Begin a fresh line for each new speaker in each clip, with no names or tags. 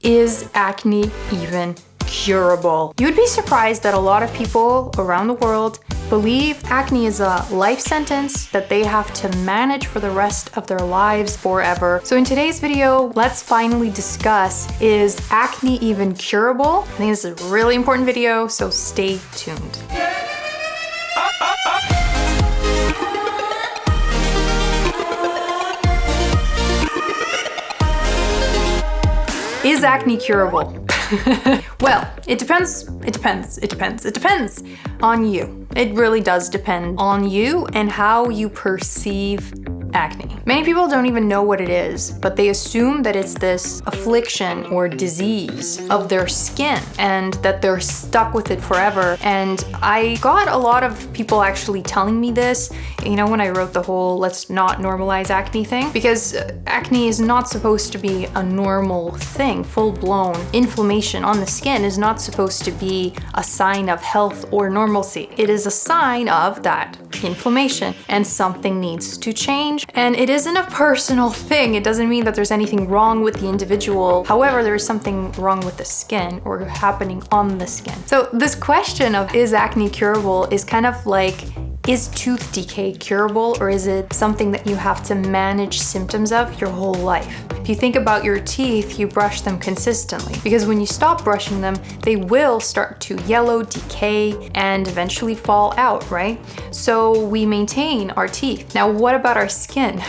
Is acne even curable? You'd be surprised that a lot of people around the world believe acne is a life sentence that they have to manage for the rest of their lives forever. So in today's video, let's finally discuss, is acne even curable? I think this is a really important video, so stay tuned. Is acne curable? Well, it depends on you. It really does depend on you and how you perceive acne. Many people don't even know what it is, but they assume that it's this affliction or disease of their skin and that they're stuck with it forever. And I got a lot of people actually telling me this, you know, when I wrote the whole let's not normalize acne thing, because acne is not supposed to be a normal thing. Full-blown inflammation on the skin is not supposed to be a sign of health or normalcy. It is a sign of that inflammation and something needs to change. And it isn't a personal thing. It doesn't mean that there's anything wrong with the individual. However, there is something wrong with the skin or happening on the skin. So this question of is acne curable is kind of like, is tooth decay curable, or is it something that you have to manage symptoms of your whole life? If you think about your teeth, you brush them consistently, because when you stop brushing them, they will start to yellow, decay, and eventually fall out, right? So we maintain our teeth. Now, what about our skin?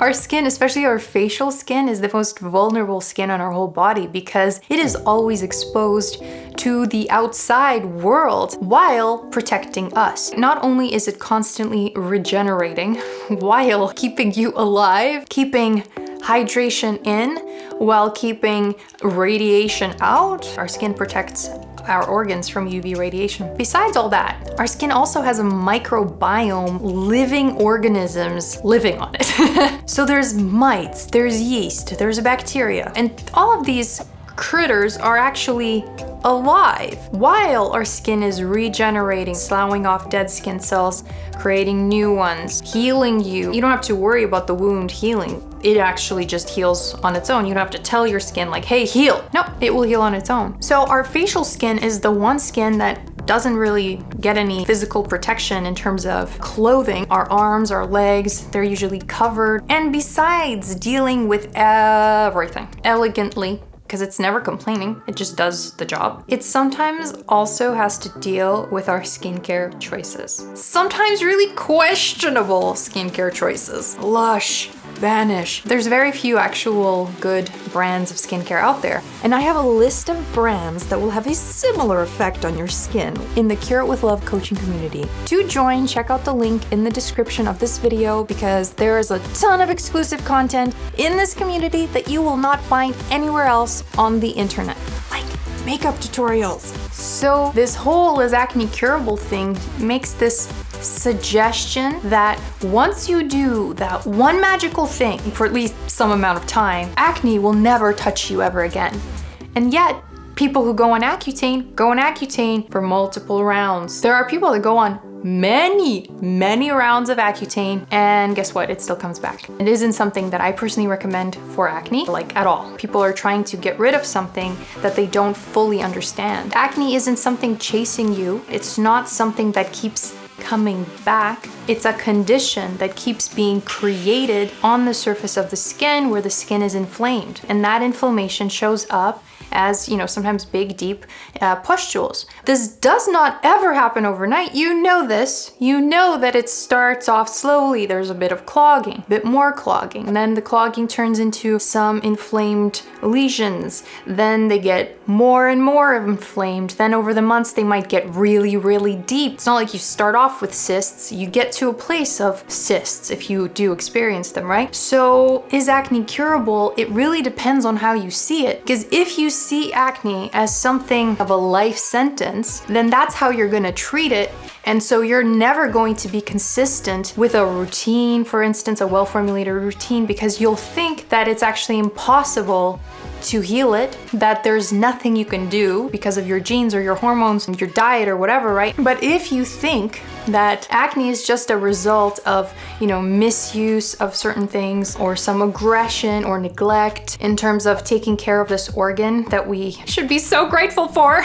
Our skin, especially our facial skin, is the most vulnerable skin on our whole body because it is always exposed to the outside world while protecting us. Not only is it constantly regenerating while keeping you alive, keeping hydration in while keeping radiation out. Our skin protects our organs from UV radiation. Besides all that, our skin also has a microbiome, living organisms living on it. So there's mites, there's yeast, there's bacteria, and all of these critters are actually alive while our skin is regenerating, sloughing off dead skin cells, creating new ones, healing you. You don't have to worry about the wound healing. It actually just heals on its own. You don't have to tell your skin like, hey, heal. No, it will heal on its own. So our facial skin is the one skin that doesn't really get any physical protection in terms of clothing. Our arms, our legs, they're usually covered. And besides dealing with everything elegantly, because it's never complaining, it just does the job, it sometimes also has to deal with our skincare choices. Sometimes really questionable skincare choices. Lush, Vanish. There's very few actual good brands of skincare out there. And I have a list of brands that will have a similar effect on your skin in the Cure It With Love coaching community. To join, check out the link in the description of this video because there is a ton of exclusive content in this community that you will not find anywhere else on the internet, like makeup tutorials. So this whole is acne curable thing makes this suggestion that once you do that one magical thing for at least some amount of time, acne will never touch you ever again. And yet, people who go on Accutane for multiple rounds. There are people that go on many rounds of Accutane, and guess what? It still comes back. It isn't something that I personally recommend for acne, like at all. People are trying to get rid of something that they don't fully understand. Acne isn't something chasing you. It's not something that keeps coming back. It's a condition that keeps being created on the surface of the skin where the skin is inflamed. And that inflammation shows up as, you know, sometimes big, deep pustules. This does not ever happen overnight. You know this. You know that it starts off slowly. There's a bit of clogging, a bit more clogging. And then the clogging turns into some inflamed lesions. Then they get more and more inflamed. Then over the months, they might get really deep. It's not like you start off with cysts. You get to a place of cysts if you do experience them, right? So is acne curable? It really depends on how you see it. Because if you see acne as something of a life sentence, then that's how you're gonna treat it. And so you're never going to be consistent with a routine, for instance, a well-formulated routine, because you'll think that it's actually impossible to heal it, that there's nothing you can do because of your genes or your hormones and your diet or whatever, right? But if you think that acne is just a result of, misuse of certain things or some aggression or neglect in terms of taking care of this organ that we should be so grateful for,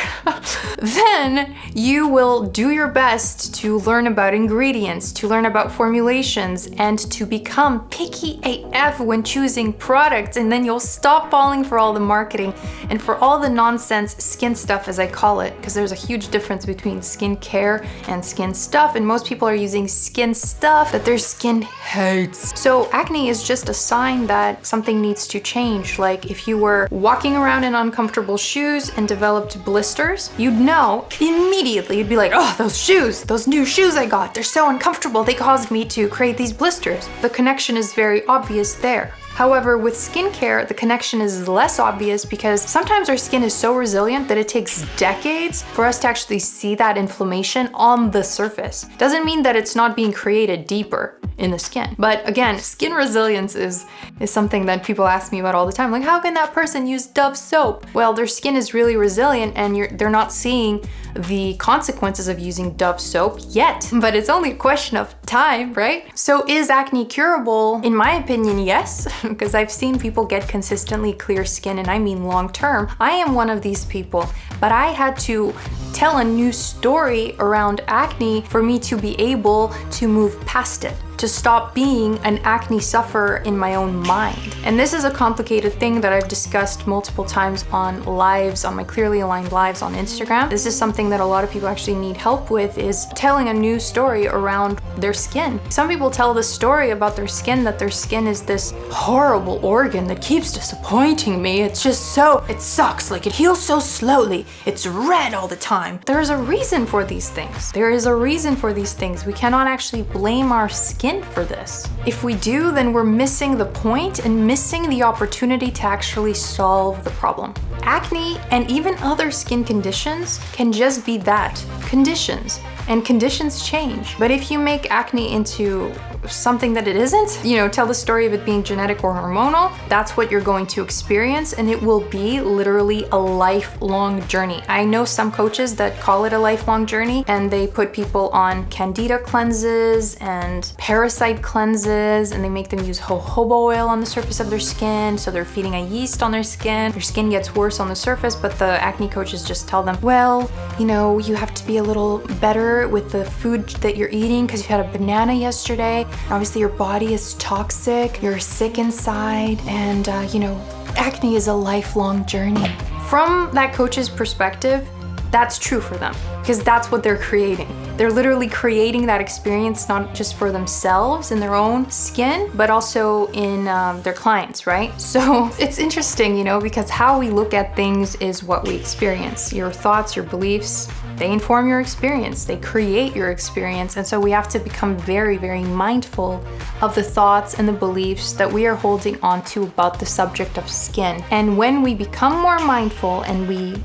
then you will do your best to learn about ingredients, to learn about formulations, and to become picky AF when choosing products, and then you'll stop falling for all the marketing and for all the nonsense skin stuff, as I call it, because there's a huge difference between skin care and skin stuff, and most people are using skin stuff that their skin hates. So acne is just a sign that something needs to change. Like if you were walking around in uncomfortable shoes and developed blisters, you'd know immediately. You'd be like, oh, those new shoes I got, they're so uncomfortable, they caused me to create these blisters. The connection is very obvious there. However, with skincare, the connection is less obvious because sometimes our skin is so resilient that it takes decades for us to actually see that inflammation on the surface. Doesn't mean that it's not being created deeper in the skin. But again, skin resilience is something that people ask me about all the time. Like, how can that person use Dove soap? Well, their skin is really resilient and they're not seeing the consequences of using Dove soap yet, but it's only a question of time, right? So is acne curable? In my opinion, yes, because I've seen people get consistently clear skin, and I mean long term. I am one of these people, but I had to tell a new story around acne for me to be able to move past it, to stop being an acne sufferer in my own mind. And this is a complicated thing that I've discussed multiple times on lives, on my Clearly Aligned lives on Instagram. This is something that a lot of people actually need help with, is telling a new story around their skin. Some people tell the story about their skin, that their skin is this horrible organ that keeps disappointing me. It's just it sucks, like it heals so slowly. It's red all the time. There's a reason for these things. There is a reason for these things. We cannot actually blame our skin for this. If we do, then we're missing the point and missing the opportunity to actually solve the problem. Acne and even other skin conditions can just be that, conditions. And conditions change. But if you make acne into something that it isn't, tell the story of it being genetic or hormonal, that's what you're going to experience, and it will be literally a lifelong journey. I know some coaches that call it a lifelong journey, and they put people on candida cleanses and parasite cleanses, and they make them use jojoba oil on the surface of their skin, so they're feeding a yeast on their skin. Their skin gets worse on the surface, but the acne coaches just tell them, well, you have to be a little better with the food that you're eating because you had a banana yesterday. Obviously your body is toxic, you're sick inside, and acne is a lifelong journey. From that coach's perspective, that's true for them because that's what they're creating. They're literally creating that experience not just for themselves in their own skin, but also in their clients, right? So it's interesting, because how we look at things is what we experience. Your thoughts, your beliefs, they inform your experience. They create your experience. And so we have to become very, very mindful of the thoughts and the beliefs that we are holding on to about the subject of skin. And when we become more mindful and we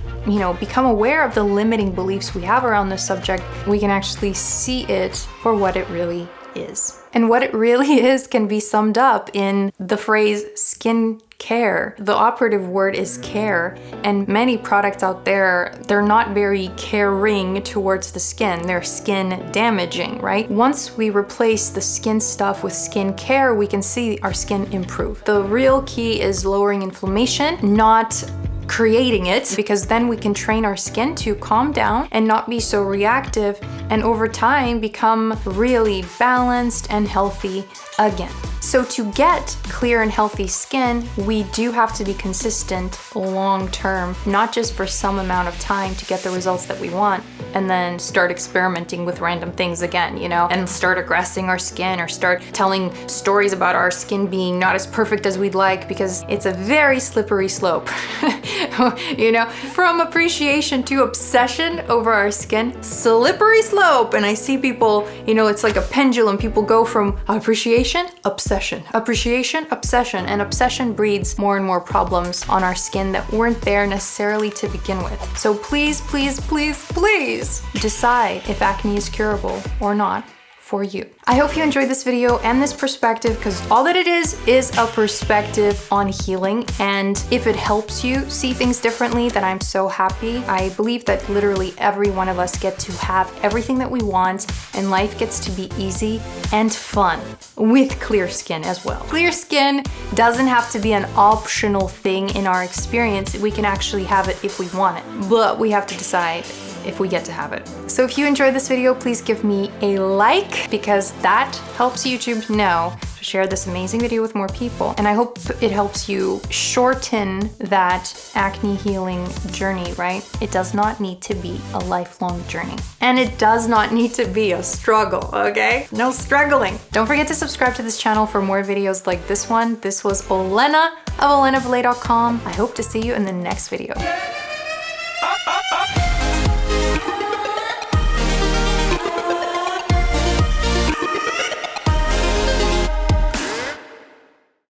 become aware of the limiting beliefs we have around this subject, we can actually see it for what it really is. And what it really is can be summed up in the phrase skin care. The operative word is care, and many products out there, they're not very caring towards the skin. They're skin damaging, right? Once we replace the skin stuff with skin care, we can see our skin improve. The real key is lowering inflammation, not creating it, because then we can train our skin to calm down and not be so reactive, and over time become really balanced and healthy again. So to get clear and healthy skin, we do have to be consistent long term, not just for some amount of time to get the results that we want and then start experimenting with random things again, and start aggressing our skin or start telling stories about our skin being not as perfect as we'd like, because it's a very slippery slope. From appreciation to obsession over our skin, slippery slope. And I see people, it's like a pendulum. People go from appreciation, obsession, appreciation, obsession, and obsession breeds more and more problems on our skin that weren't there necessarily to begin with. So please, please, please, please decide if acne is curable or not for you. I hope you enjoyed this video and this perspective, because all that it is a perspective on healing. And if it helps you see things differently, then I'm so happy. I believe that literally every one of us get to have everything that we want, and life gets to be easy and fun with clear skin as well. Clear skin doesn't have to be an optional thing in our experience. We can actually have it if we want it, but we have to decide if we get to have it. So if you enjoyed this video, please give me a like, because that helps YouTube know to share this amazing video with more people. And I hope it helps you shorten that acne healing journey, right? It does not need to be a lifelong journey. And it does not need to be a struggle, okay? No struggling. Don't forget to subscribe to this channel for more videos like this one. This was Olena of OlenaBeley.com. I hope to see you in the next video.